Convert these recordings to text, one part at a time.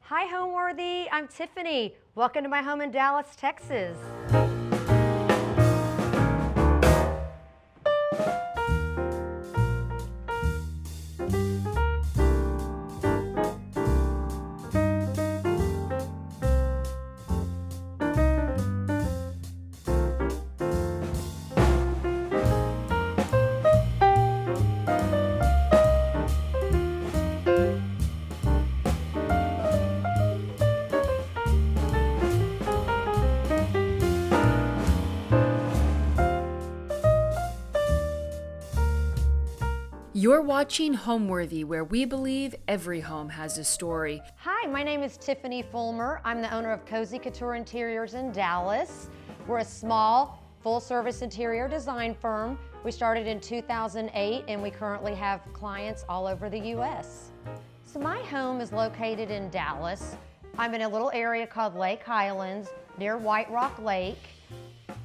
Hi, Homeworthy. I'm Tiffany. Welcome to my home in Dallas, Texas. You're watching Homeworthy, where we believe every home has a story. Hi, my name is Tiffany Fulmer. I'm the owner of Cozy Couture Interiors in Dallas. We're a small, full-service interior design firm. We started in 2008, and we currently have clients all over the U.S. So my home is located in Dallas. I'm in a little area called Lake Highlands, near White Rock Lake.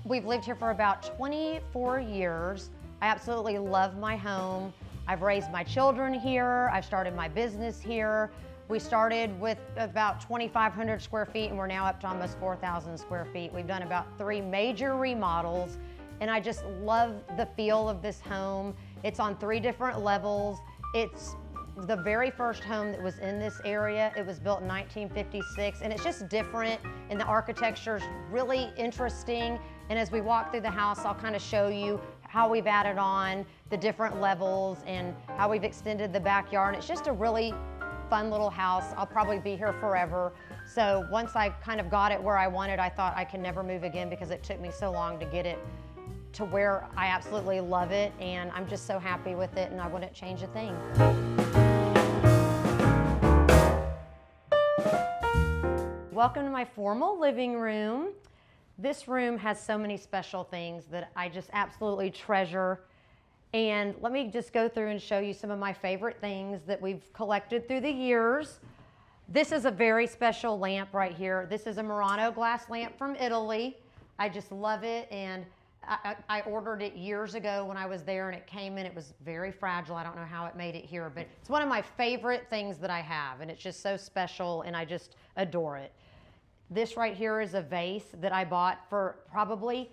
We've lived here for about 24 years. I absolutely love my home. I've raised my children here. I've started my business here. We started with about 2,500 square feet and we're now up to almost 4,000 square feet. We've done about 3 major remodels and I just love the feel of this home. It's on 3 different levels. It's the very first home that was in this area. It was built in 1956 and it's just different and the architecture's really interesting. And as we walk through the house, I'll kind of show you how we've added on the different levels and how we've extended the backyard. It's just a really fun little house. I'll probably be here forever. So once I kind of got it where I wanted, I thought I can never move again because it took me so long to get it to where I absolutely love it. And I'm just so happy with it and I wouldn't change a thing. Welcome to my formal living room. This room has so many special things that I just absolutely treasure. And let me just go through and show you some of my favorite things that we've collected through the years. This is a very special lamp right here. This is a Murano glass lamp from Italy. I just love it, and I ordered it years ago when I was there and it came in. It was very fragile. I don't know how it made it here, but it's one of my favorite things that I have, and it's just so special and I just adore it. This right here is a vase that I bought for probably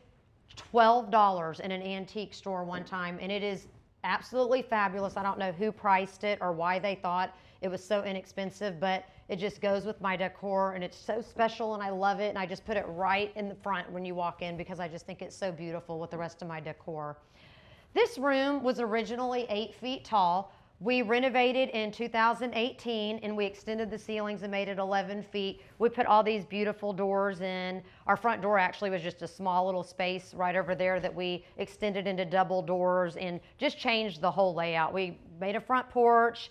$12 in an antique store one time, and it is absolutely fabulous. I don't know who priced it or why they thought it was so inexpensive, but it just goes with my decor and it's so special and I love it, and I just put it right in the front when you walk in because I just think it's so beautiful with the rest of my decor. This room was originally 8 feet tall. We renovated in 2018 and we extended the ceilings and made it 11 feet. We put all these beautiful doors in. Our front door actually was just a small little space right over there that we extended into double doors and just changed the whole layout. We made a front porch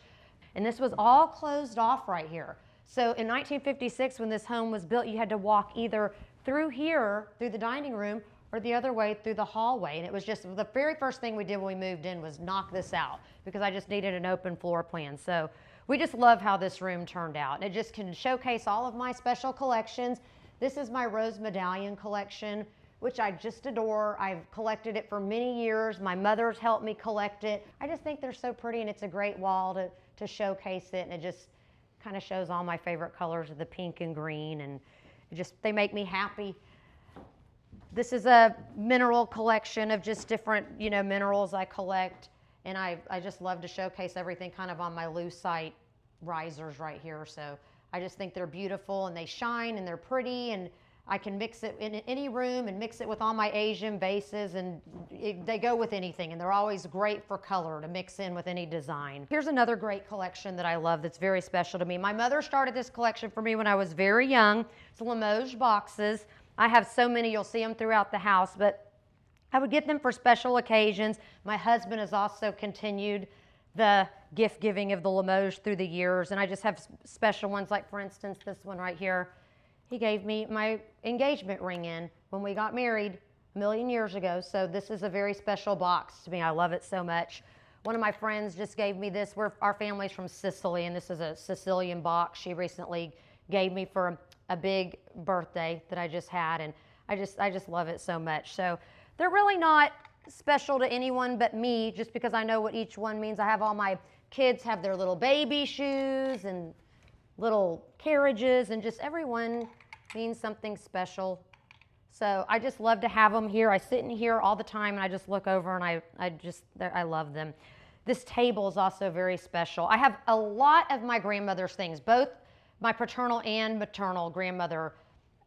and this was all closed off right here. So in 1956 when this home was built, you had to walk either through here, through the dining room, or the other way through the hallway. And it was just the very first thing we did when we moved in was knock this out because I just needed an open floor plan. So we just love how this room turned out. And it just can showcase all of my special collections. This is my rose medallion collection, which I just adore. I've collected it for many years. My mother's helped me collect it. I just think they're so pretty and it's a great wall to showcase it. And it just kind of shows all my favorite colors of the pink and green, and they make me happy. This is a mineral collection of just different, minerals I collect, and I just love to showcase everything kind of on my lucite risers right here. So I just think they're beautiful and they shine and they're pretty, and I can mix it in any room and mix it with all my Asian vases, and they go with anything, and they're always great for color to mix in with any design. Here's another great collection that I love that's very special to me. My mother started this collection for me when I was very young. It's Limoges boxes. I have so many, you'll see them throughout the house, but I would get them for special occasions. My husband has also continued the gift giving of the Limoges through the years, and I just have special ones, like for instance, this one right here. He gave me my engagement ring in when we got married a million years ago, so this is a very special box to me. I love it so much. One of my friends just gave me this. Our family's from Sicily, and this is a Sicilian box she recently gave me for a big birthday that I just had, and I just love it so much. So they're really not special to anyone but me, just because I know what each one means. I have all my kids have their little baby shoes, and little carriages, and just everyone means something special. So I just love to have them here. I sit in here all the time and I just look over and I love them. This table is also very special. I have a lot of my grandmother's things, both my paternal and maternal grandmother.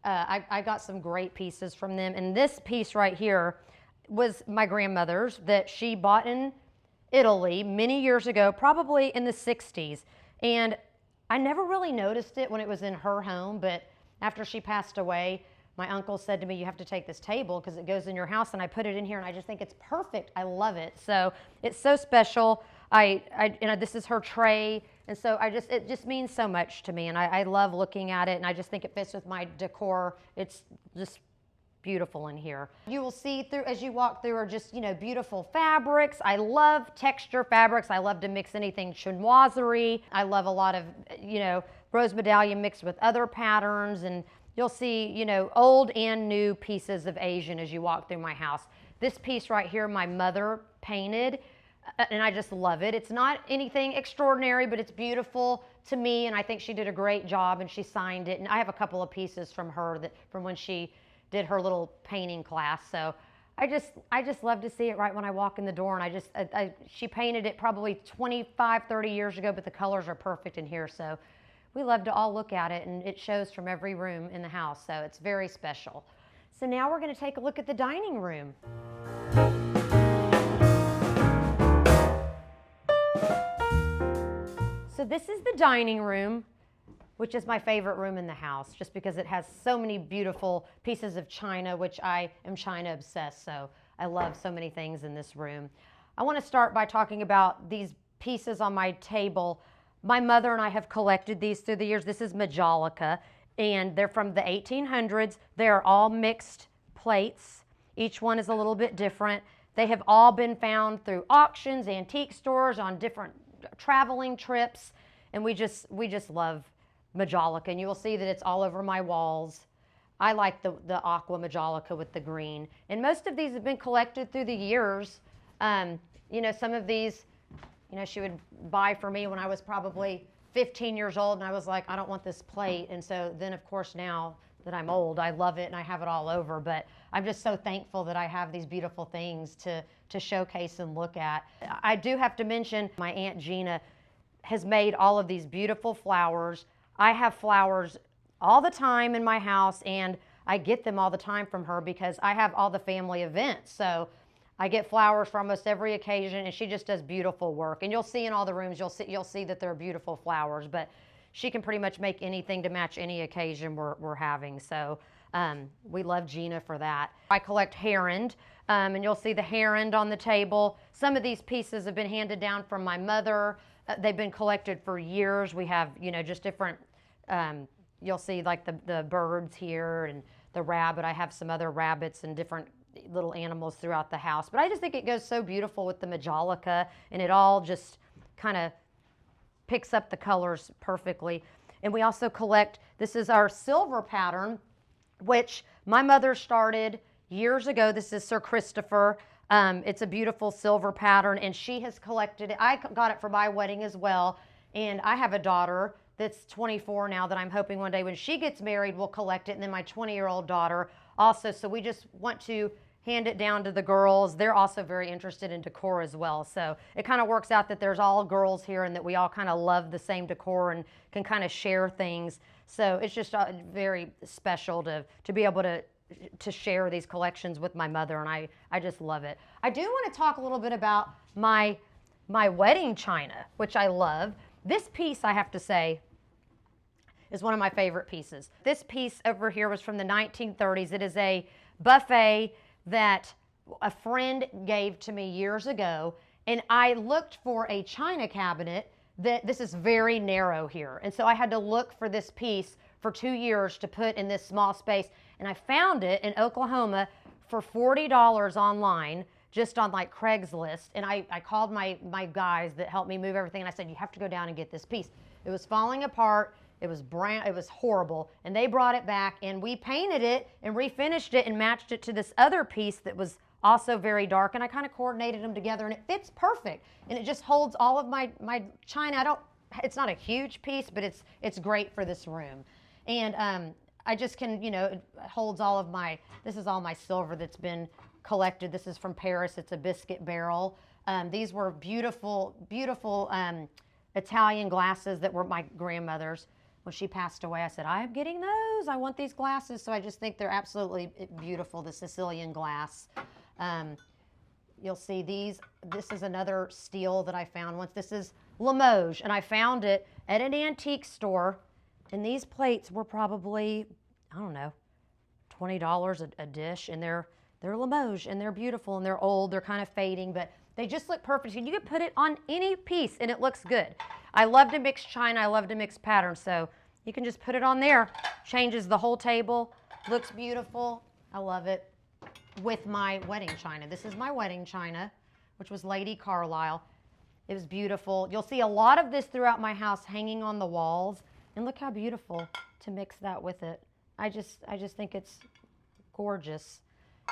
I got some great pieces from them. And this piece right here was my grandmother's that she bought in Italy many years ago, probably in the 60s. And I never really noticed it when it was in her home, but after she passed away, my uncle said to me, you have to take this table because it goes in your house, and I put it in here and I just think it's perfect. I love it. So it's so special. This is her tray, and so it just means so much to me, and I love looking at it, and I just think it fits with my decor. It's just beautiful in here. You will see through, as you walk through, are just, beautiful fabrics. I love texture fabrics. I love to mix anything chinoiserie. I love a lot of, rose medallion mixed with other patterns, and you'll see, old and new pieces of Asian as you walk through my house. This piece right here, my mother painted, and I just love it. It's not anything extraordinary, but it's beautiful to me, and I think she did a great job, and she signed it. And I have a couple of pieces from her from when she did her little painting class. So I just love to see it right when I walk in the door, and she painted it probably 25, 30 years ago, but the colors are perfect in here. So we love to all look at it, and it shows from every room in the house, so it's very special. So now we're going to take a look at the dining room. So this is the dining room, which is my favorite room in the house, just because it has so many beautiful pieces of china, which I am china obsessed, so I love so many things in this room. I want to start by talking about these pieces on my table. My mother and I have collected these through the years. This is Majolica, and they're from the 1800s. They're all mixed plates. Each one is a little bit different. They have all been found through auctions, antique stores, on different traveling trips, and we just love Majolica, and you will see that it's all over my walls. I like the aqua Majolica with the green, and most of these have been collected through the years. Some of these, she would buy for me when I was probably 15 years old, and I was like, I don't want this plate. And so then, of course, now that I'm old, I love it and I have it all over. But I'm just so thankful that I have these beautiful things to showcase and look at. I do have to mention my Aunt Gina has made all of these beautiful flowers. I have flowers all the time in my house, and I get them all the time from her because I have all the family events. So I get flowers for almost every occasion, and she just does beautiful work. And you'll see in all the rooms, you'll see that they're beautiful flowers, but she can pretty much make anything to match any occasion we're having. So we love Gina for that. I collect herond, and you'll see the herond on the table. Some of these pieces have been handed down from my mother. They've been collected for years. We have, just different, you'll see like the birds here and the rabbit. I have some other rabbits and different little animals throughout the house, but I just think it goes so beautiful with the Majolica, and it all just kind of picks up the colors perfectly. And we also collect, this is our silver pattern, which my mother started years ago. This is Sir Christopher. It's a beautiful silver pattern, and she has collected it. I got it for my wedding as well, and I have a daughter that's 24 now that I'm hoping one day when she gets married we'll collect it, and then my 20-year-old daughter also. So we just want to hand it down to the girls. They're also very interested in decor as well. So it kind of works out that there's all girls here and that we all kind of love the same decor and can kind of share things. So it's just very special to be able to share these collections with my mother, and I just love it. I do want to talk a little bit about my wedding china, which I love. This piece, I have to say, is one of my favorite pieces. This piece over here was from the 1930s. It is a buffet that a friend gave to me years ago, and I looked for a china cabinet this is very narrow here, and so I had to look for this piece for 2 years to put in this small space, and I found it in Oklahoma for $40 online, just on like Craigslist. And I called my guys that helped me move everything, and I said, you have to go down and get this piece. It was falling apart. It was brown. It was horrible. And they brought it back, and we painted it and refinished it and matched it to this other piece that was also very dark. And I kind of coordinated them together, and it fits perfect. And it just holds all of my china. it's not a huge piece, but it's great for this room. And I just can, it holds all of my, this is all my silver that's been collected. This is from Paris. It's a biscuit barrel. These were beautiful, beautiful Italian glasses that were my grandmother's. When she passed away, I said, I'm getting those. I want these glasses. So I just think they're absolutely beautiful, the Sicilian glass. You'll see these. This is another steel that I found once. This is Limoges, and I found it at an antique store. And these plates were probably, I don't know, $20 a dish. And they're Limoges, and they're beautiful, and they're old. They're kind of fading, but they just look perfect. And you can put it on any piece, and it looks good. I love to mix china. I love to mix patterns. So you can just put it on there. Changes the whole table. Looks beautiful. I love it. With my wedding china. This is my wedding china, which was Lady Carlisle. It was beautiful. You'll see a lot of this throughout my house hanging on the walls. And look how beautiful to mix that with it. I just think it's gorgeous.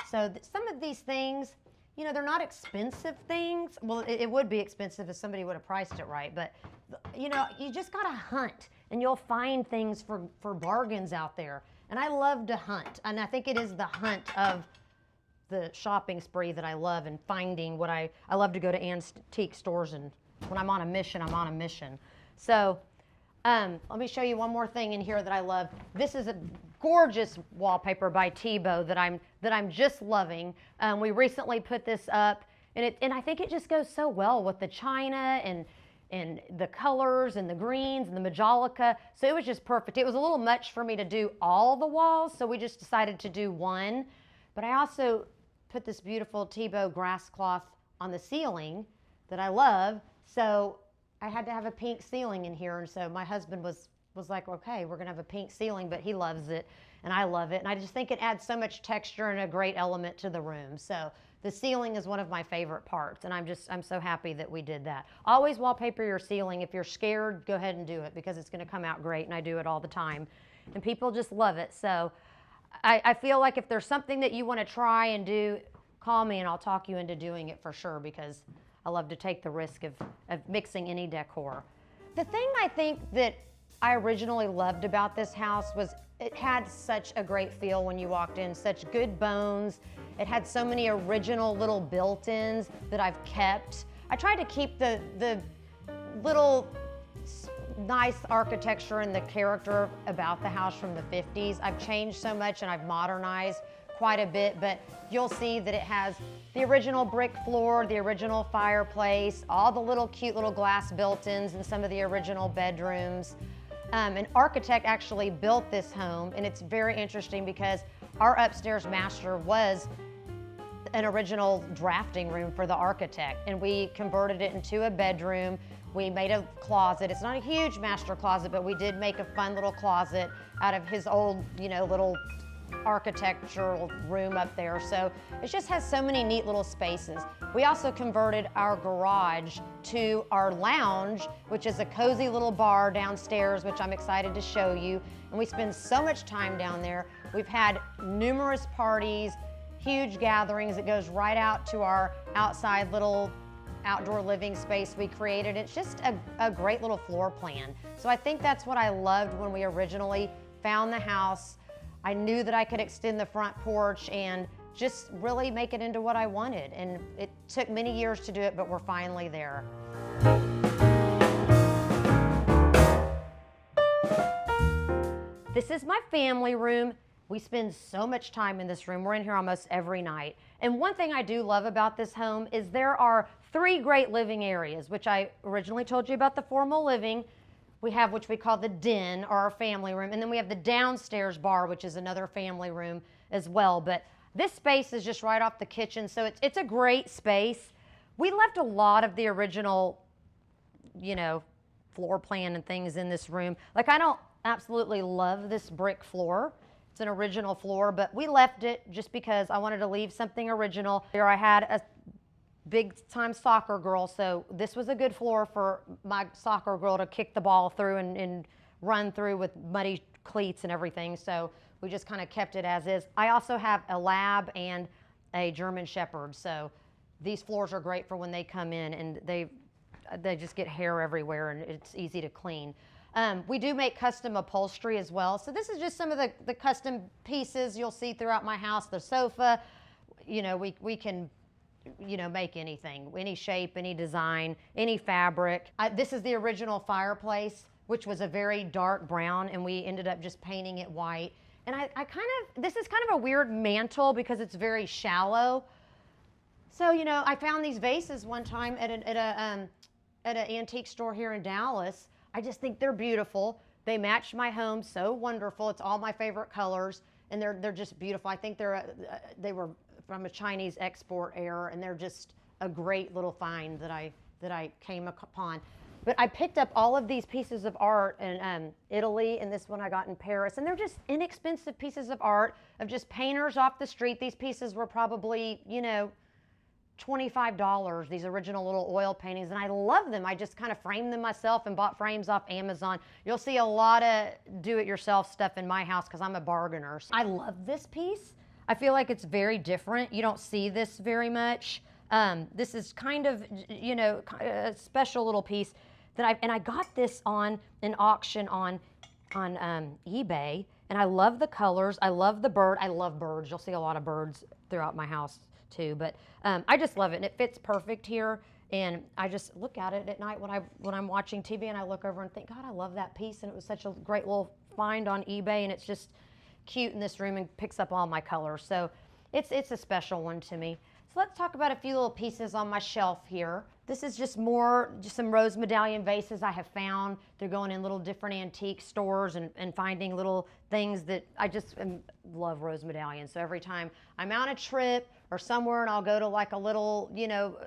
So some of these things, they're not expensive things. Well, it would be expensive if somebody would have priced it right. But, you just got to hunt. And you'll find things for bargains out there. And I love to hunt. And I think it is the hunt of the shopping spree that I love, and finding what I love to go to antique stores, and when I'm on a mission, I'm on a mission. So let me show you one more thing in here that I love. This is a gorgeous wallpaper by Tebow that I'm just loving. We recently put this up, and I think it just goes so well with the china and the colors and the greens and the majolica. So it was just perfect. It was a little much for me to do all the walls, so we just decided to do one. But I also put this beautiful Tebow grass cloth on the ceiling that I love. So I had to have a pink ceiling in here. And so my husband was like, okay, we're gonna have a pink ceiling, but he loves it and I love it. And I just think it adds so much texture and a great element to the room. So the ceiling is one of my favorite parts, and I'm so happy that we did that. Always wallpaper your ceiling. If you're scared, go ahead and do it, because it's gonna come out great, and I do it all the time. And people just love it. So I feel like if there's something that you want to try and do, call me and I'll talk you into doing it for sure, because I love to take the risk of mixing any decor. The thing I think that I originally loved about this house was it had such a great feel when you walked in, such good bones. It had so many original little built-ins that I've kept. I tried to keep the little nice architecture and the character about the house from the 50s. I've changed so much and I've modernized quite a bit, but you'll see that it has the original brick floor, the original fireplace, all the little cute little glass built-ins in some of the original bedrooms. An architect actually built this home, and it's very interesting because our upstairs master was an original drafting room for the architect, and we converted it into a bedroom. We made a closet. It's not a huge master closet, but we did make a fun little closet out of his old, little architectural room up there. So it just has so many neat little spaces. We also converted our garage to our lounge, which is a cozy little bar downstairs, which I'm excited to show you. And we spend so much time down there. We've had numerous parties, huge gatherings. It goes right out to our outside little outdoor living space we created. It's just a great little floor plan. So I think that's what I loved when we originally found the house. I knew that I could extend the front porch and just really make it into what I wanted. And it took many years to do it, but we're finally there. This is my family room. We spend so much time in this room. We're in here almost every night. And one thing I do love about this home is there are 3 great living areas, which I originally told you about the formal living. We have, which we call the den, or our family room. And then we have the downstairs bar, which is another family room as well. But this space is just right off the kitchen, so it's a great space. We left a lot of the original, floor plan and things in this room. Like, I don't absolutely love this brick floor. It's an original floor, but we left it just because I wanted to leave something original. Here I had a big-time soccer girl, so this was a good floor for my soccer girl to kick the ball through and run through with muddy cleats and everything, so we just kind of kept it as is. I also have a lab and a German Shepherd, so these floors are great for when they come in, and they just get hair everywhere and it's easy to clean. We do make custom upholstery as well. So this is just some of the custom pieces you'll see throughout my house. The sofa, you know, we can, you know, make anything, any shape, any design, any fabric. This is the original fireplace, which was a very dark brown, and we ended up just painting it white. And this is kind of a weird mantle because it's very shallow. So, you know, I found these vases one time at an antique store here in Dallas. I just think they're beautiful. They match my home so wonderful. It's all my favorite colors, and they're just beautiful. I think they were from a Chinese export era, and they're just a great little find that I came upon. But I picked up all of these pieces of art in Italy, and this one I got in Paris, and they're just inexpensive pieces of art of just painters off the street. These pieces were probably, you know, $25, these original little oil paintings, and I love them. I just kind of framed them myself and bought frames off Amazon. You'll see a lot of do-it-yourself stuff in my house because I'm a bargainer. I love this piece. I feel like it's very different. You don't see this very much. This is kind of, you know, a special little piece that I got this on an auction on eBay, and I love the colors. I love the bird. I love birds. You'll see a lot of birds throughout my house too, but I just love it, and it fits perfect here. And I just look at it at night when I'm watching TV, and I look over and think, God, I love that piece, and it was such a great little find on eBay, and it's just cute in this room and picks up all my colors. So it's a special one to me. So let's talk about a few little pieces on my shelf here. This is just some rose medallion vases I have found. They're going in little different antique stores and finding little things that I just love rose medallions. So every time I'm on a trip or somewhere and I'll go to like a little, you know,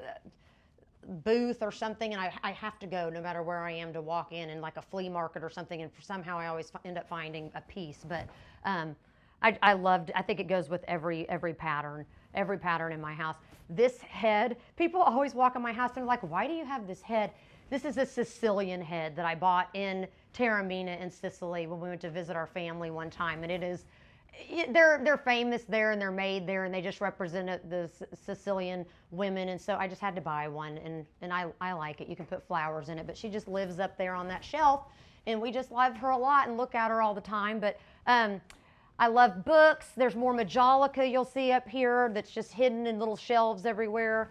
booth or something, and I have to go no matter where I am to walk in like a flea market or something, and somehow I always end up finding a piece. But I think it goes with every pattern in my house. This head, people always walk in my house and they're like, why do you have this head? This is a Sicilian head that I bought in Taormina in Sicily when we went to visit our family one time, and they're famous there and they're made there, and they just represent the Sicilian women, and so I just had to buy one, and I like it. You can put flowers in it, but she just lives up there on that shelf, and we just love her a lot and look at her all the time. But I love books. There's more Majolica you'll see up here that's just hidden in little shelves everywhere.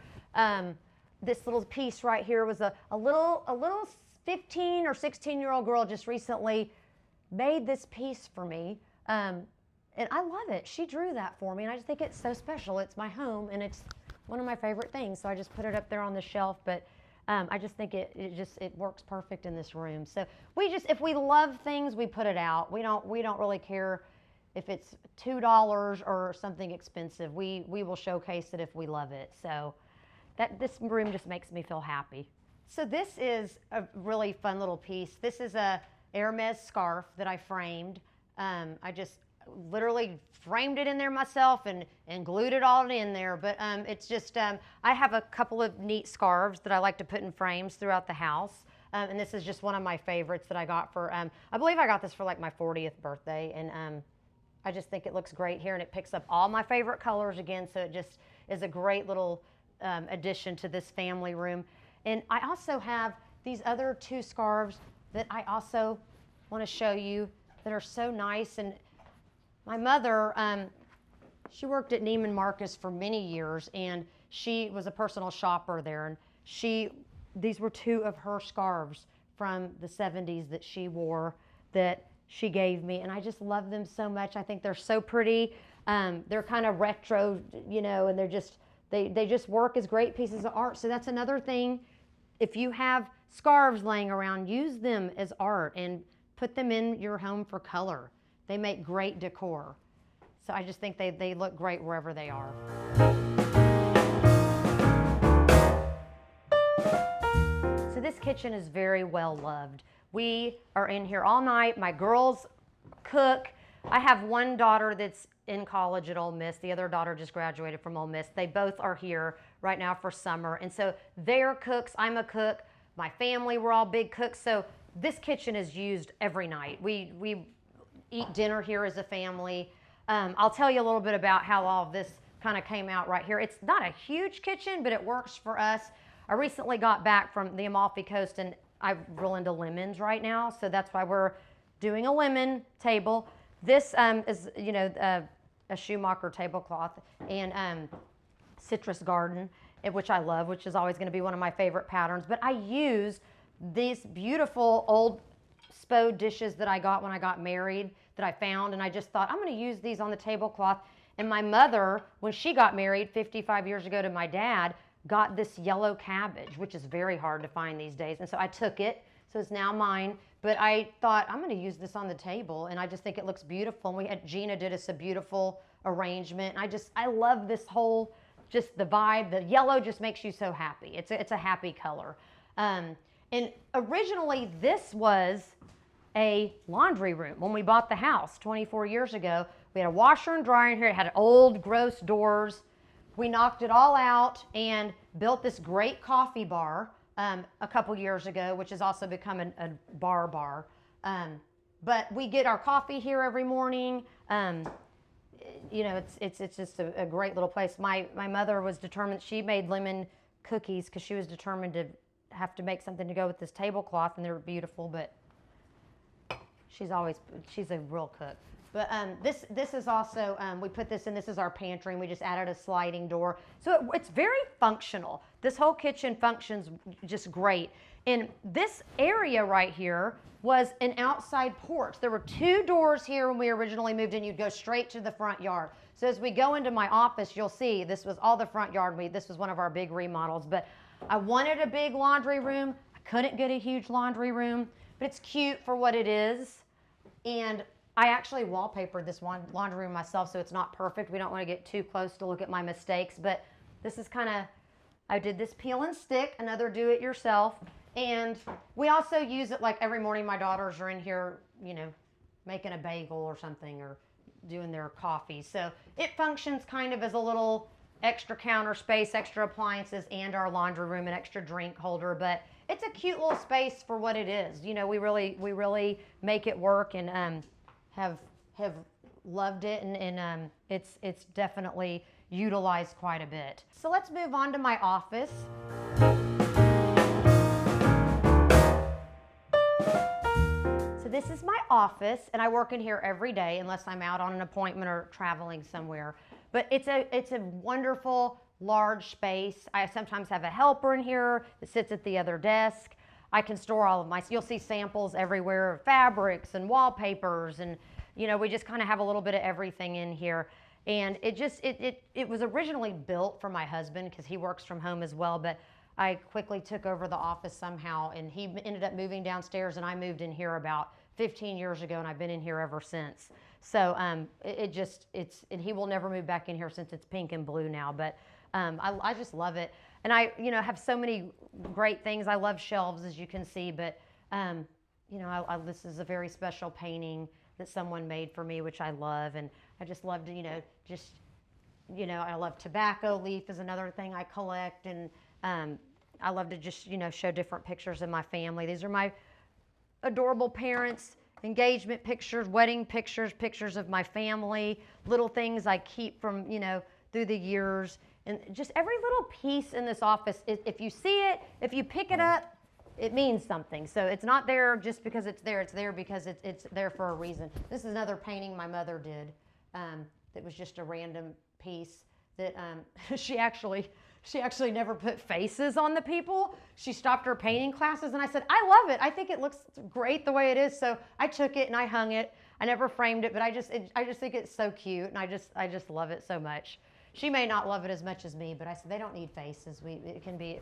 This little piece right here was a little 15 or 16-year-old girl just recently made this piece for me. And I love it. She drew that for me, and I just think it's so special. It's my home, and it's one of my favorite things, so I just put it up there on the shelf. But I just think it works perfect in this room. So if we love things, we put it out. We don't really care if it's $2 or something expensive. We will showcase it if we love it. So this room just makes me feel happy. So this is a really fun little piece. This is a Hermes scarf that I framed. I just literally framed it in there myself and glued it all in there. But it's just, I have a couple of neat scarves that I like to put in frames throughout the house. And this is just one of my favorites that I got for, I believe I got this for like my 40th birthday. And I just think it looks great here, and it picks up all my favorite colors again. So it just is a great little addition to this family room. And I also have these other two scarves that I also want to show you that are so nice. And my mother, she worked at Neiman Marcus for many years, and she was a personal shopper there. And these were two of her scarves from the 70s that she wore that she gave me, and I just love them so much. I think they're so pretty. They're kind of retro, you know, and they just work as great pieces of art. So that's another thing. If you have scarves laying around, use them as art and put them in your home for color. They make great decor. So I just think they look great wherever they are. So this kitchen is very well loved. We are in here all night. My girls cook. I have one daughter that's in college at Ole Miss. The other daughter just graduated from Ole Miss. They both are here right now for summer. And so they're cooks. I'm a cook. My family, we're all big cooks. So this kitchen is used every night. We eat dinner here as a family. I'll tell you a little bit about how all of this kind of came out right here. It's not a huge kitchen, but it works for us. I recently got back from the Amalfi Coast and I'm real into lemons right now. So that's why we're doing a lemon table. This is, a Schumacher tablecloth and citrus garden, which I love, which is always going to be one of my favorite patterns. But I use these beautiful old Spo dishes that I got when I got married that I found, and I just thought I'm going to use these on the tablecloth. And my mother, when she got married 55 years ago to my dad, got this yellow cabbage, which is very hard to find these days. And so I took it, so it's now mine. But I thought I'm going to use this on the table, and I just think it looks beautiful. And Gina did us a beautiful arrangement. I love this whole, just the vibe. The yellow just makes you so happy. It's a happy color. And originally this was a laundry room. When we bought the house 24 years ago, we had a washer and dryer in here. It had old gross doors. We knocked it all out and built this great coffee bar a couple years ago, which has also become a bar. But we get our coffee here every morning. It's just a great little place. My mother was determined. She made lemon cookies because she was determined to have to make something to go with this tablecloth, and they were beautiful. But she's a real cook. But this is also, we put this in, this is our pantry, and we just added a sliding door. So it's very functional. This whole kitchen functions just great. And this area right here was an outside porch. There were 2 doors here when we originally moved in. You'd go straight to the front yard. So as we go into my office, you'll see this was all the front yard. This was one of our big remodels. But I wanted a big laundry room. I couldn't get a huge laundry room, but it's cute for what it is. And I actually wallpapered this one laundry room myself, so it's not perfect. We don't want to get too close to look at my mistakes, but this is I did this peel and stick, another do-it-yourself, and we also use it like every morning. My daughters are in here, making a bagel or something or doing their coffee. So it functions kind of as a little extra counter space, extra appliances, and our laundry room, an extra drink holder, but it's a cute little space for what it is. We really make it work, and have loved it, and it's definitely utilized quite a bit. So let's move on to my office. So this is my office, and I work in here every day unless I'm out on an appointment or traveling somewhere. But it's a wonderful large space. I sometimes have a helper in here that sits at the other desk. I can store all of you'll see samples everywhere of fabrics and wallpapers, and we just kind of have a little bit of everything in here. And it was originally built for my husband because he works from home as well, but I quickly took over the office somehow, and he ended up moving downstairs, and I moved in here about 15 years ago, and I've been in here ever since. So and he will never move back in here since it's pink and blue now, but I just love it. And I have so many great things. I love shelves, as you can see, but this is a very special painting that someone made for me, which I love, and I just love to I love tobacco leaf is another thing I collect, and I love to just show different pictures of my family. These are my adorable parents, engagement pictures, wedding pictures, pictures of my family, little things I keep from through the years. And just every little piece in this office, if you see it, if you pick it up, it means something. So it's not there just because it's there. It's there because it's there for a reason. This is another painting my mother did that was just a random piece that she actually never put faces on the people. She stopped her painting classes, and I said, I love it. I think it looks great the way it is. So I took it and I hung it. I never framed it, but I just think it's so cute, and I just love it so much. She may not love it as much as me, but I said they don't need faces. It can be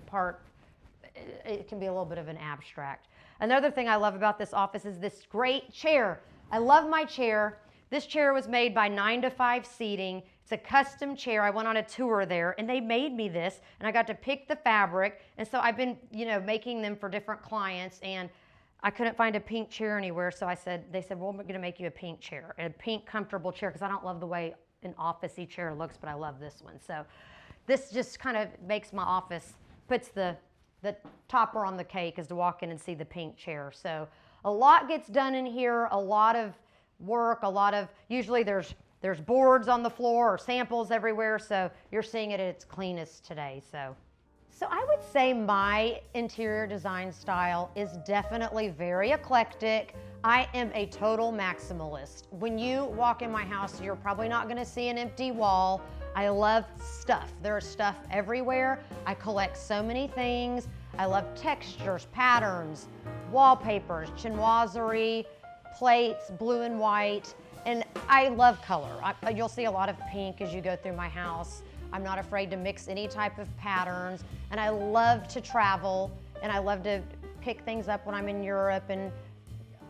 a little bit of an abstract. Another thing I love about this office is this great chair. I love my chair. This chair was made by 9 to 5 Seating. It's a custom chair. I went on a tour there, and they made me this, and I got to pick the fabric. And so I've been, making them for different clients, and I couldn't find a pink chair anywhere. So they said, well, we're going to make you a pink chair, a pink comfortable chair, because I don't love the way an office-y chair looks, but I love this one. So this just kind of makes my office, puts the topper on the cake is to walk in and see the pink chair. So a lot gets done in here, a lot of work, usually there's boards on the floor or samples everywhere, so you're seeing it at its cleanest today. So So I would say my interior design style is definitely very eclectic. I am a total maximalist. When you walk in my house, you're probably not gonna see an empty wall. I love stuff. There's stuff everywhere. I collect so many things. I love textures, patterns, wallpapers, chinoiserie, plates, blue and white, and I love color. You'll see a lot of pink as you go through my house. I'm not afraid to mix any type of patterns, and I love to travel, and I love to pick things up when I'm in Europe, and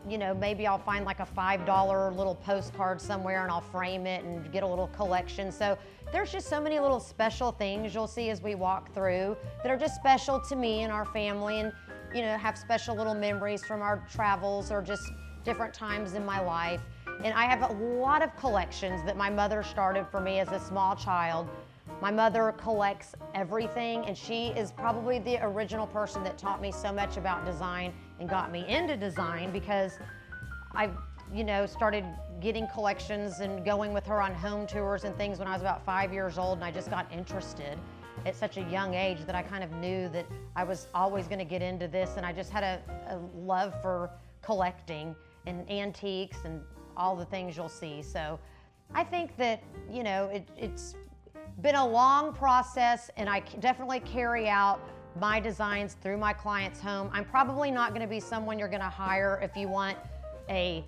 you know, maybe I'll find like a $5 little postcard somewhere and I'll frame it and get a little collection. So there's just so many little special things you'll see as we walk through that are just special to me and our family, and you know, have special little memories from our travels or just different times in my life. And I have a lot of collections that my mother started for me as a small child. My mother collects everything, and she is probably the original person that taught me so much about design and got me into design, because I, you know, started getting collections and going with her on home tours and things when I was about 5 years old, and I just got interested at such a young age that I kind of knew that I was always going to get into this, and I just had a love for collecting and antiques and all the things you'll see. So I think that, you know, it's been a long process, and I definitely carry out my designs through my client's home. I'm probably not going to be someone you're going to hire if you want a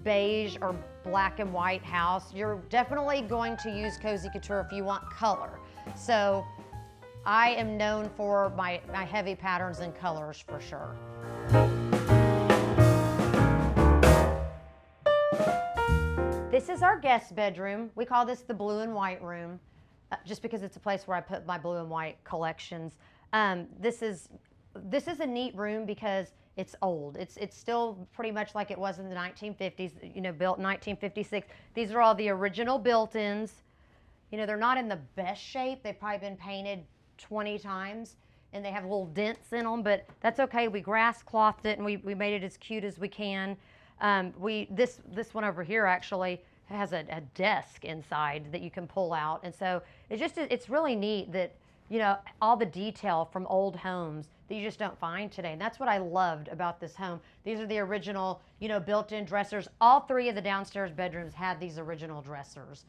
beige or black and white house. You're definitely going to use Cozy Couture if you want color. So I am known for my heavy patterns and colors for sure. This is our guest bedroom. We call this the blue and white room, just because it's a place where I put my blue and white collections. This is a neat room because it's old. It's still pretty much like it was in the 1950s, you know, built in 1956. These are all the original built-ins. You know, they're not in the best shape. They've probably been painted 20 times, and they have little dents in them, but that's okay. We grass clothed it, and we made it as cute as we can. This one over here actually has a desk inside that you can pull out, and so it's really neat that, you know, all the detail from old homes that you just don't find today, and that's what I loved about this home. These are the original, you know, built-in dressers. All three of the downstairs bedrooms had these original dressers,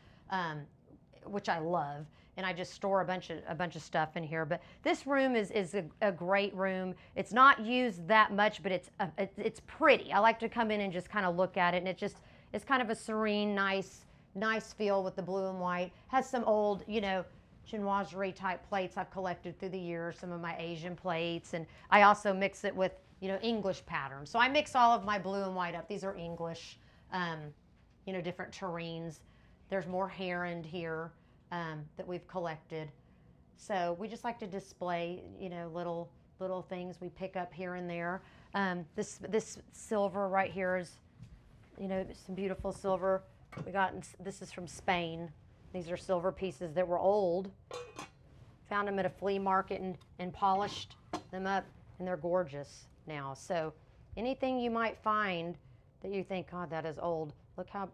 which I love, and I just store a bunch of stuff in here. But this room is a great room. It's not used that much, but it's pretty. I like to come in and just kind of look at it, and it's kind of a serene, nice feel with the blue and white. Has some old, you know, chinoiserie type plates I've collected through the years, some of my Asian plates, and I also mix it with, you know, English patterns. So I mix all of my blue and white up. These are English, you know, different terrains. There's more heron here that we've collected. So we just like to display, you know, little things we pick up here and there. This silver right here is, you know, some beautiful silver. This is from Spain. These are silver pieces that were old. Found them at a flea market and polished them up, and they're gorgeous now. So anything you might find that you think, God, that is old, look how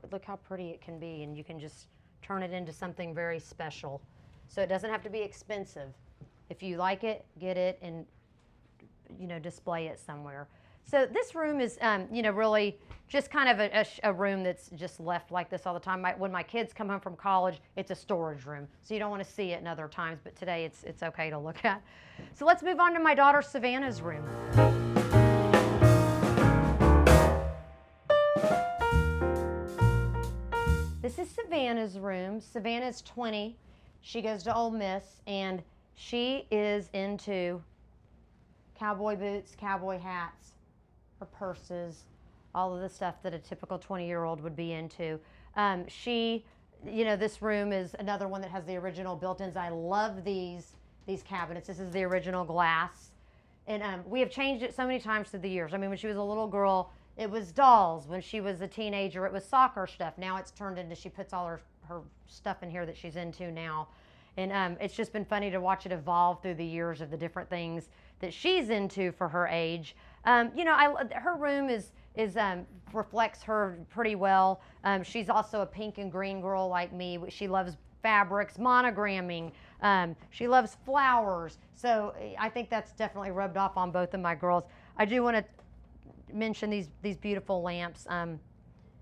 pretty it can be, and you can just turn it into something very special. So it doesn't have to be expensive. If you like it, get it, and, you know, display it somewhere. So this room is, you know, really just kind of a room that's just left like this all the time. When my kids come home from college, it's a storage room, so you don't want to see it in other times, but today it's okay to look at. So let's move on to my daughter Savannah's room. This is Savannah's room. Savannah's 20. She goes to Ole Miss, and she is into cowboy boots, cowboy hats, her purses, all of the stuff that a typical 20-year-old would be into. You know, this room is another one that has the original built-ins. I love these cabinets. This is the original glass. And we have changed it so many times through the years. I mean, when she was a little girl, it was dolls. When she was a teenager, it was soccer stuff. Now it's turned into, she puts all her stuff in here that she's into now. And it's just been funny to watch it evolve through the years of the different things that she's into for her age. You know, her room reflects her pretty well. She's also a pink and green girl like me. She loves fabrics, monogramming, She loves flowers. So I think that's definitely rubbed off on both of my girls. I do want to mention these beautiful lamps.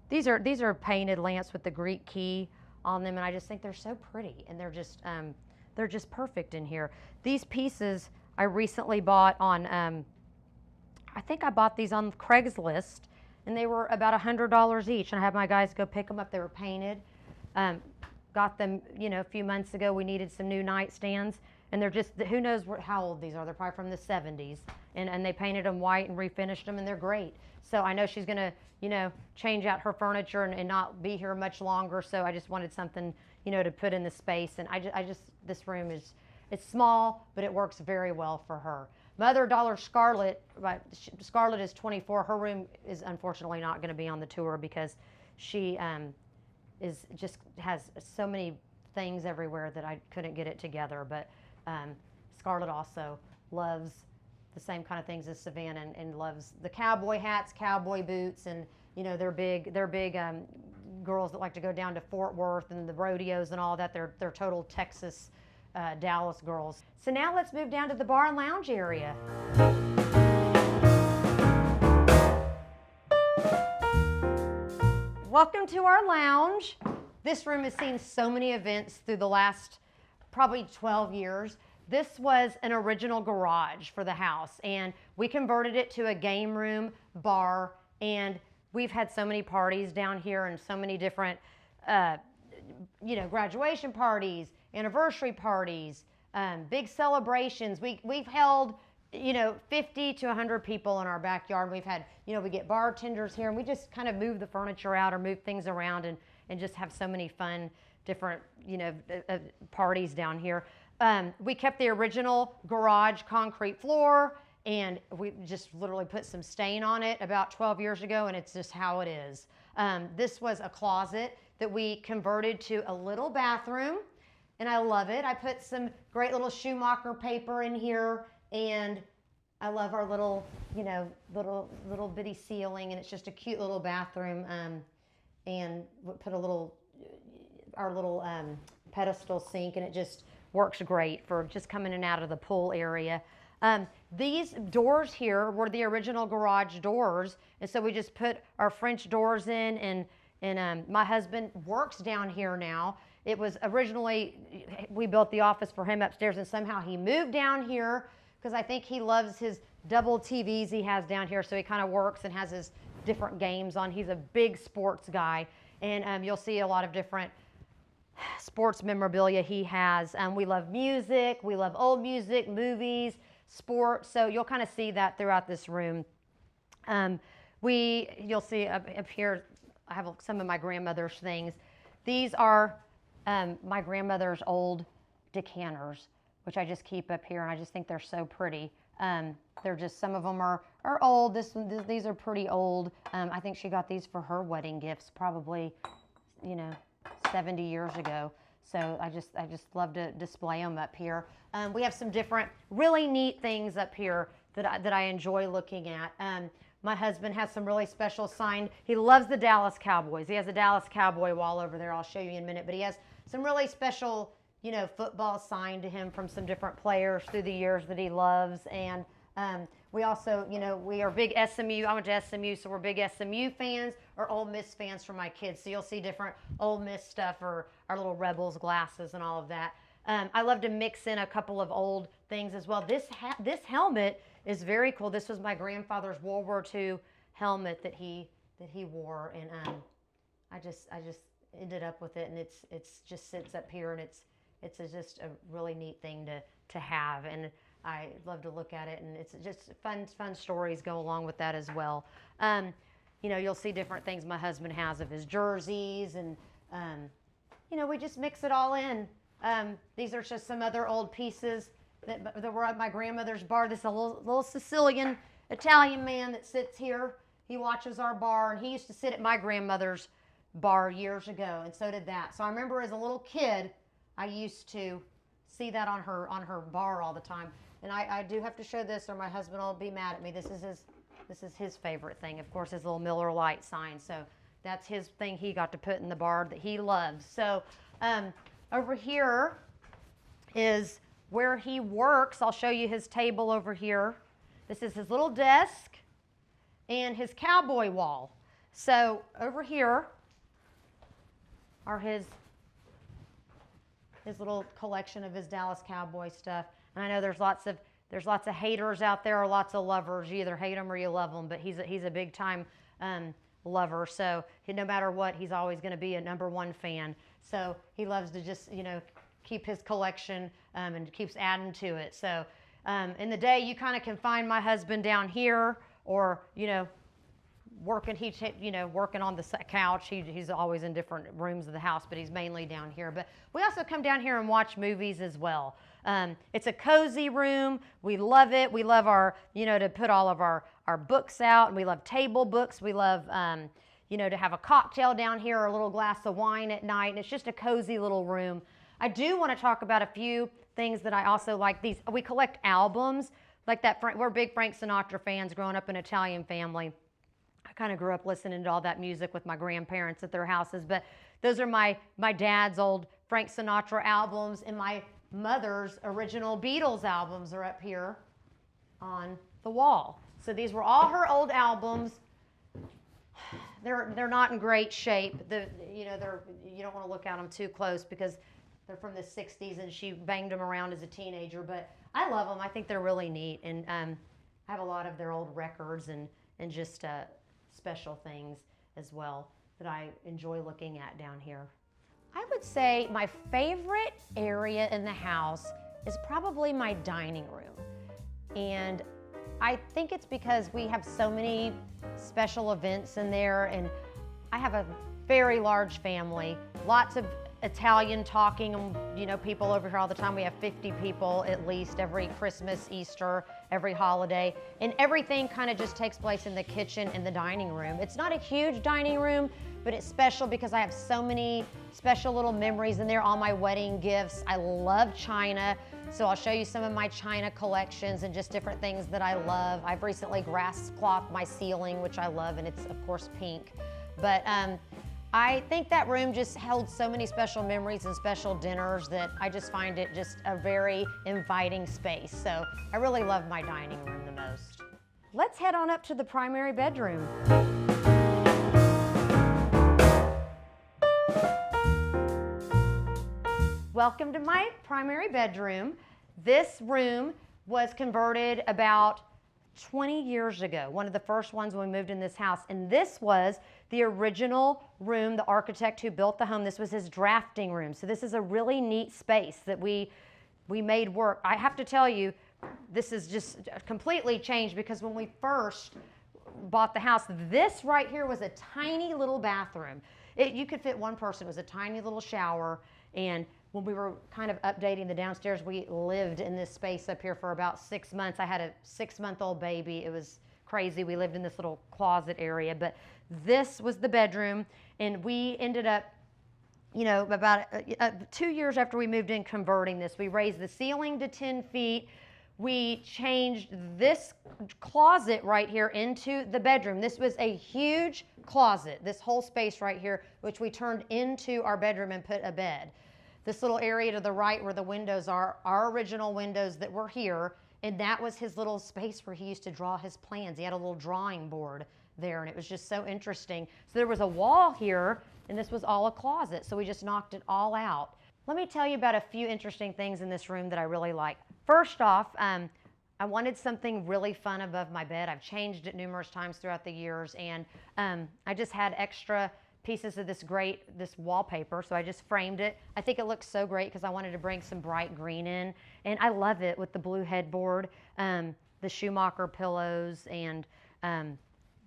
These are painted lamps with the Greek key on them, and I just think they're so pretty, and they're just perfect in here. These pieces I recently bought on, I think I bought these on Craigslist, and they were about $100 each, and I had my guys go pick them up. They were painted. Got them, a few months ago. We needed some new nightstands, and they're just, who knows how old these are. They're probably from the 70s, and they painted them white and refinished them, and they're great. So I know she's gonna, change out her furniture and not be here much longer. So I just wanted something, to put in the space, and I just this room it's small, but it works very well for her. My other daughter, Scarlett is 24. Her room is unfortunately not going to be on the tour because she has so many things everywhere that I couldn't get it together. But Scarlett also loves the same kind of things as Savannah, and loves the cowboy hats, cowboy boots, and they're big girls that like to go down to Fort Worth and the rodeos and all that. They're total Texas, Dallas girls. So now let's move down to the bar and lounge area. Welcome to our lounge. This room has seen so many events through the last probably 12 years. This was an original garage for the house, and we converted it to a game room, bar, and we've had so many parties down here, and so many different, graduation parties, anniversary parties, big celebrations. We've held, 50 to 100 people in our backyard. We've had, we get bartenders here, and we just kind of move the furniture out or move things around, and just have so many fun, different, parties down here. We kept the original garage concrete floor, and we just literally put some stain on it about 12 years ago, and it's just how it is. This was a closet that we converted to a little bathroom, and I love it. I put some great little Schumacher paper in here, and I love our little, little bitty ceiling, and it's just a cute little bathroom. And we put our little pedestal sink, and it just works great for just coming in and out of the pool area. These doors here were the original garage doors, and so we just put our French doors in, and my husband works down here now. It was originally, we built the office for him upstairs, and somehow he moved down here because I think he loves his double TVs he has down here, so he kind of works and has his different games on. He's a big sports guy, and you'll see a lot of different sports memorabilia he has. We love music, we love old music, movies, sports, so you'll kind of see that throughout this room. You'll see up here, I have some of my grandmother's things. These are my grandmother's old decanters, which I just keep up here, and I just think they're so pretty. They're just, some of them are old. These are pretty old. I think she got these for her wedding gifts, probably, 70 years ago. So I just love to display them up here. We have some different really neat things up here that I enjoy looking at. My husband has some really special signed. He loves the Dallas Cowboys. He has a Dallas Cowboy wall over there. I'll show you in a minute. But he has some really special, football signed to him from some different players through the years that he loves. And we also, we are big SMU. I went to SMU, so we're big SMU fans or Ole Miss fans for my kids. So you'll see different Ole Miss stuff, or our little Rebels glasses and all of that. I love to mix in a couple of old things as well. This helmet is very cool. This was my grandfather's World War II helmet that he wore, and I just ended up with it, and it's just sits up here, and it's just a really neat thing to have, and I love to look at it, and it's just fun stories go along with that as well. You'll see different things my husband has of his jerseys, and we just mix it all in. These are just some other old pieces that were at my grandmother's bar. This is a little Sicilian Italian man that sits here. He watches our bar, and he used to sit at my grandmother's bar years ago, and so did that. So I remember as a little kid, I used to see that on her bar all the time. And I do have to show this, or my husband will be mad at me. This is his favorite thing, of course, his little Miller Lite sign. So that's his thing he got to put in the bar that he loves. So over here is where he works. I'll show you his table over here. This is his little desk and his cowboy wall. So over here are his little collection of his Dallas Cowboy stuff. And I know there's lots of haters out there or lots of lovers. You either hate him or you love him, but he's a big time lover. So no matter what, he's always going to be a #1 fan. So he loves to just, keep his collection and keeps adding to it. So in the day, you kind of can find my husband down here or, working. Working on the couch. He's always in different rooms of the house, but he's mainly down here. But we also come down here and watch movies as well. It's a cozy room. We love it. We love our, to put all of our books out, and we love table books. We love, to have a cocktail down here or a little glass of wine at night. And it's just a cozy little room. I do want to talk about a few things that I also like. We collect albums like that. We're big Frank Sinatra fans growing up in an Italian family. I kind of grew up listening to all that music with my grandparents at their houses, but those are my dad's old Frank Sinatra albums, and my mother's original Beatles albums are up here on the wall. So these were all her old albums. They're not in great shape. You don't want to look at them too close because they're from the 60s and she banged them around as a teenager, but I love them. I think they're really neat, and I have a lot of their old records and just special things as well that I enjoy looking at down here. I would say my favorite area in the house is probably my dining room. And I think it's because we have so many special events in there, and I have a very large family, lots of Italian talking, people over here all the time. We have 50 people at least every Christmas, Easter, every holiday, and everything kind of just takes place in the kitchen and the dining room. It's not a huge dining room, but it's special because I have so many special little memories in there, all my wedding gifts. I love china, so I'll show you some of my china collections and just different things that I love. I've recently grass clothed my ceiling, which I love, and it's of course pink. But I think that room just held so many special memories and special dinners that I just find it just a very inviting space. So I really love my dining room the most. Let's head on up to the primary bedroom. Welcome to my primary bedroom. This room was converted about 20 years ago, one of the first ones when we moved in this house. And this was the original room, the architect who built the home. This was his drafting room. So this is a really neat space that we made work. I have to tell you, this is just completely changed because when we first bought the house, this right here was a tiny little bathroom. You could fit one person. It was a tiny little shower. And when we were kind of updating the downstairs, we lived in this space up here for about 6 months. I had a 6-month-old baby. It was crazy. We lived in this little closet area, but this was the bedroom, and we ended up, about 2 years after we moved in, converting this. We raised the ceiling to 10 feet. We changed this closet right here into the bedroom. This was a huge closet, this whole space right here, which we turned into our bedroom and put a bed. This little area to the right where the windows are, our original windows that were here, and that was his little space where he used to draw his plans. He had a little drawing board there, and it was just so interesting. So there was a wall here, and this was all a closet, so we just knocked it all out. Let me tell you about a few interesting things in this room that I really like. First off, I wanted something really fun above my bed. I've changed it numerous times throughout the years, and I just had extra pieces of this wallpaper, so I just framed it. I think it looks so great because I wanted to bring some bright green in, and I love it with the blue headboard, the Schumacher pillows, and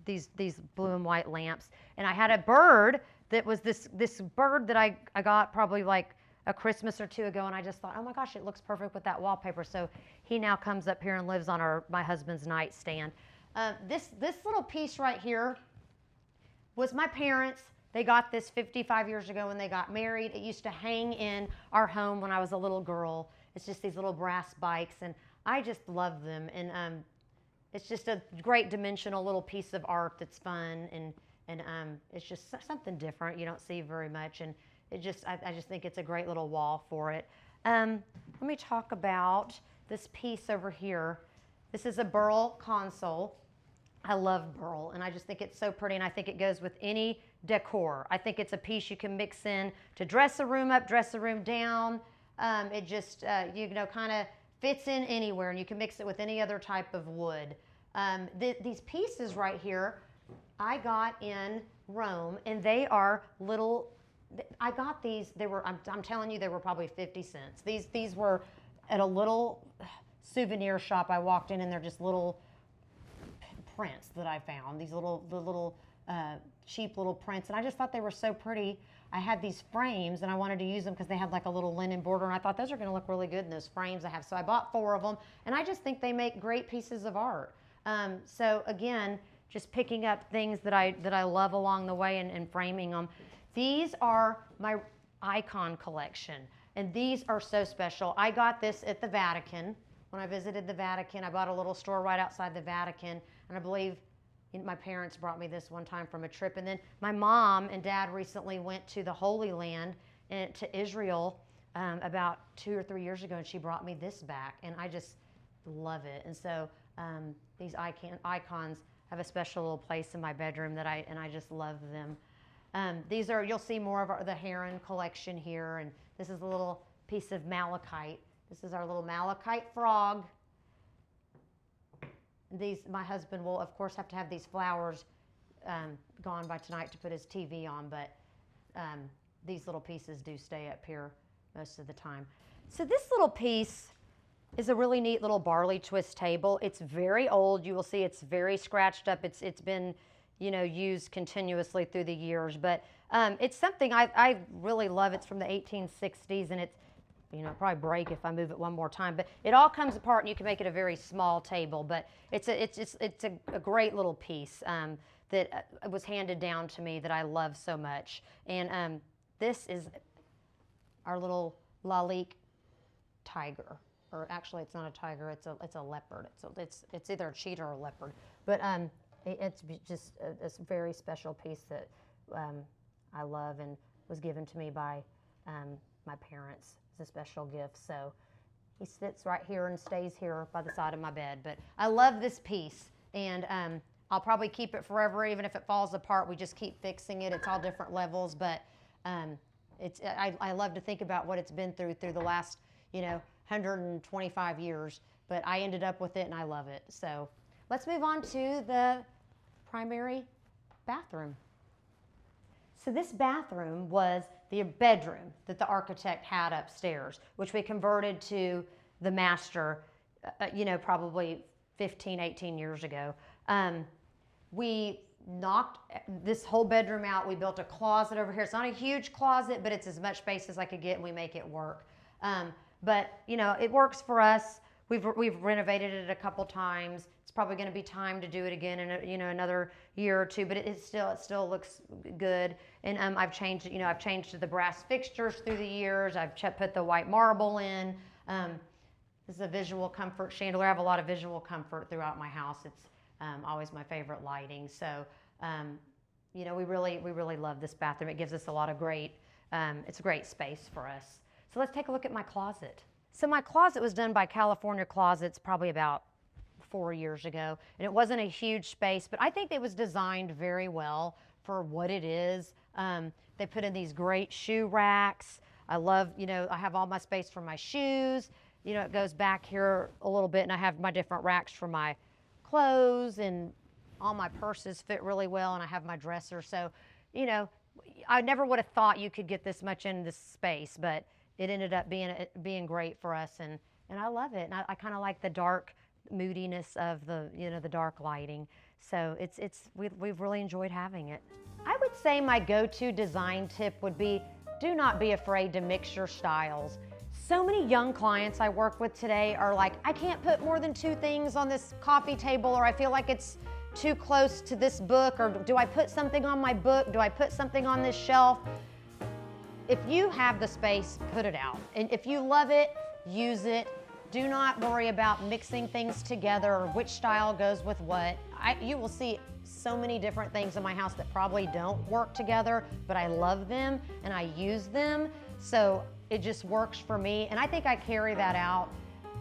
these blue and white lamps. And I had a bird that was this bird that I got probably like a Christmas or two ago, and I just thought, oh my gosh, it looks perfect with that wallpaper. So he now comes up here and lives on my husband's nightstand. This little piece right here was my parents'. They got this 55 years ago when they got married. It used to hang in our home when I was a little girl. It's just these little brass bikes, and I just love them. And it's just a great dimensional little piece of art that's fun, and it's just something different you don't see very much. And I just think it's a great little wall for it. let me talk about this piece over here. This is a burl console. I love burl, and I just think it's so pretty, and I think it goes with any decor. I think it's a piece you can mix in to dress a room up, dress a room down. It just, kind of fits in anywhere, and you can mix it with any other type of wood. These pieces right here, I got in Rome, and they are little, I got these, I'm telling you, they were probably 50 cents. These were at a little souvenir shop I walked in, and they're just little prints that I found, these little cheap little prints, and I just thought they were so pretty. I had these frames, and I wanted to use them because they had like a little linen border, and I thought those are going to look really good in those frames I have. So I bought 4 of them, and I just think they make great pieces of art. So again, just picking up things that I love along the way and framing them. These are my icon collection, and these are so special. I got this at the Vatican. When I visited the Vatican, I bought a little store right outside the Vatican, and I believe my parents brought me this one time from a trip. And then my mom and dad recently went to the Holy Land and to Israel about 2 or 3 years ago, and she brought me this back, and I just love it. And so these icons have a special little place in my bedroom that I just love them. These are, you'll see more of the heron collection here, and this is a little piece of malachite. This is our little malachite frog. My husband will, of course, have to have these flowers gone by tonight to put his TV on, but these little pieces do stay up here most of the time. So this little piece is a really neat little barley twist table. It's very old. You will see it's very scratched up. It's been, used continuously through the years, but it's something I really love. It's from the 1860s, and it's, probably break if I move it one more time, but it all comes apart, and you can make it a very small table. But it's a great little piece that was handed down to me that I love so much. And this is our little Lalique tiger, or actually it's not a tiger, it's a leopard. It's either a cheetah or a leopard, but it's just a very special piece that I love and was given to me by my parents. A special gift. So he sits right here and stays here by the side of my bed. But I love this piece, and I'll probably keep it forever. Even if it falls apart, we just keep fixing it. It's all different levels, but I love to think about what it's been through the last 125 years. But I ended up with it, and I love it. So let's move on to the primary bathroom. So this bathroom was the bedroom that the architect had upstairs, which we converted to the master, probably 15, 18 years ago. We knocked this whole bedroom out. We built a closet over here. It's not a huge closet, but it's as much space as I could get, and we make it work. But it works for us. We've renovated it a couple times. It's probably going to be time to do it again in another year or two. But it still looks good. And I've changed the brass fixtures through the years. I've put the white marble in. This is a visual comfort chandelier. I have a lot of visual comfort throughout my house. It's always my favorite lighting. So we really love this bathroom. It gives us a lot of it's a great space for us. So let's take a look at my closet. So my closet was done by California Closets probably about 4 years ago, and it wasn't a huge space, but I think it was designed very well for what it is. They put in these great shoe racks. I love, I have all my space for my shoes. It goes back here a little bit, and I have my different racks for my clothes, and all my purses fit really well, and I have my dresser. So, I never would have thought you could get this much in this space, but it ended up being great for us, and I love it. And I kind of like the dark moodiness of the dark lighting. So we've really enjoyed having it. I would say my go-to design tip would be, do not be afraid to mix your styles. So many young clients I work with today are like, I can't put more than 2 things on this coffee table, or I feel like it's too close to this book, or do I put something on my book? Do I put something on this shelf? If you have the space, put it out. And if you love it, use it. Do not worry about mixing things together or which style goes with what. You will see so many different things in my house that probably don't work together, but I love them and I use them. So it just works for me. And I think I carry that out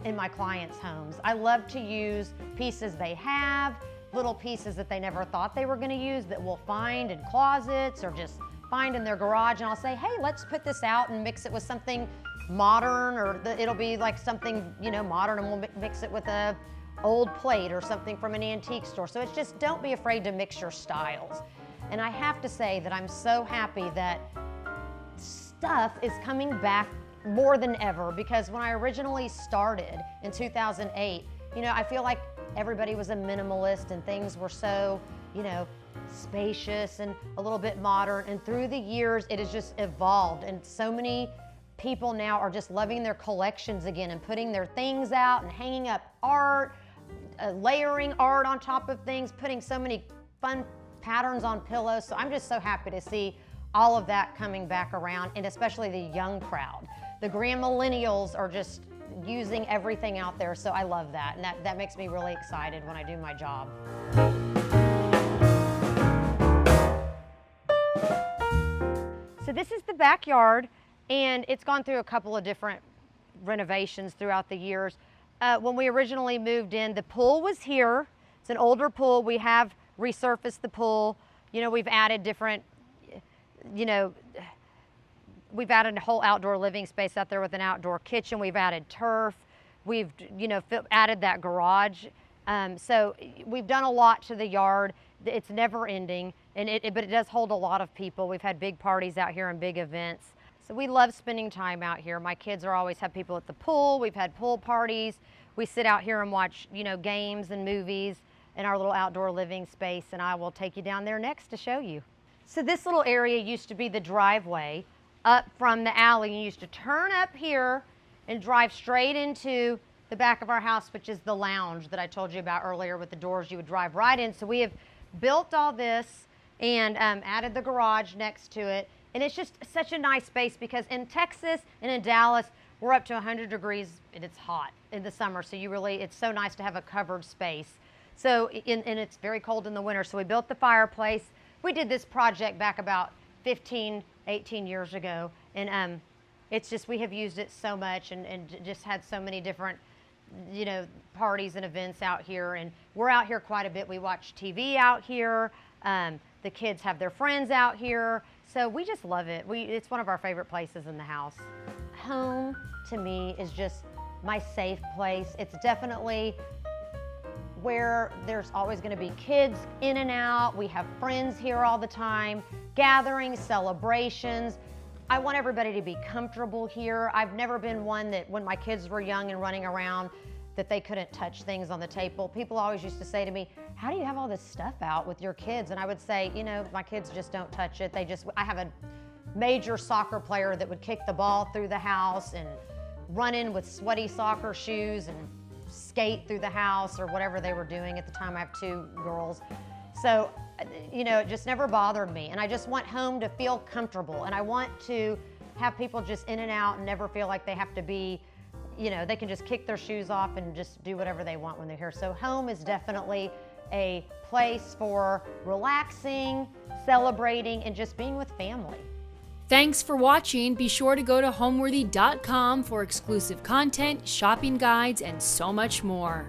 in my clients' homes. I love to use pieces they have, little pieces that they never thought they were gonna use that we'll find in closets or just find in their garage, and I'll say, hey, let's put this out and mix it with something modern, or it'll be like something, you know, modern, and we'll mix it with a old plate or something from an antique store. So it's just, don't be afraid to mix your styles. And I have to say that I'm so happy that stuff is coming back more than ever, because when I originally started in 2008, you know, I feel like everybody was a minimalist and things were so, you know, spacious and a little bit modern. And through the years, it has just evolved. And so many people now are just loving their collections again and putting their things out and hanging up art, layering art on top of things, putting so many fun patterns on pillows. So I'm just so happy to see all of that coming back around, and especially the young crowd. The grand millennials are just using everything out there, so I love that. And that makes me really excited when I do my job. So this is the backyard, and it's gone through a couple of different renovations throughout the years. When we originally moved in, the pool was here. It's an older pool. We have resurfaced the pool. You know, we've added different, you know, we've added a whole outdoor living space out there with an outdoor kitchen. We've added turf. We've, you know, added that garage. So we've done a lot to the yard. It's never ending, and but it does hold a lot of people. We've had big parties out here and big events. So we love spending time out here. My kids always have people at the pool. We've had pool parties. We sit out here and watch, you know, games and movies in our little outdoor living space, and I will take you down there next to show you. So this little area used to be the driveway up from the alley. You used to turn up here and drive straight into the back of our house, which is the lounge that I told you about earlier with the doors you would drive right in. So we have built all this and added the garage next to it. And it's just such a nice space, because in Texas and in Dallas, we're up to 100 degrees and it's hot in the summer. So it's so nice to have a covered space. So, and it's very cold in the winter. So we built the fireplace. We did this project back about 15, 18 years ago. And it's just, we have used it so much and just had so many different, you know, parties and events out here. And we're out here quite a bit. We watch TV out here. The kids have their friends out here. So we just love it. It's one of our favorite places in the house. Home, to me, is just my safe place. It's definitely where there's always going to be kids in and out. We have friends here all the time, gatherings, celebrations. I want everybody to be comfortable here. I've never been one that, when my kids were young and running around, that they couldn't touch things on the table. People always used to say to me, how do you have all this stuff out with your kids? And I would say, you know, my kids just don't touch it. I have a major soccer player that would kick the ball through the house and run in with sweaty soccer shoes and skate through the house or whatever they were doing. At the time, I have 2 girls. So, you know, it just never bothered me. And I just want home to feel comfortable. And I want to have people just in and out and never feel like they have to be, you know, they can just kick their shoes off and just do whatever they want when they're here. So home is definitely a place for relaxing, celebrating, and just being with family. Thanks for watching. Be sure to go to homeworthy.com for exclusive content, shopping guides, and so much more.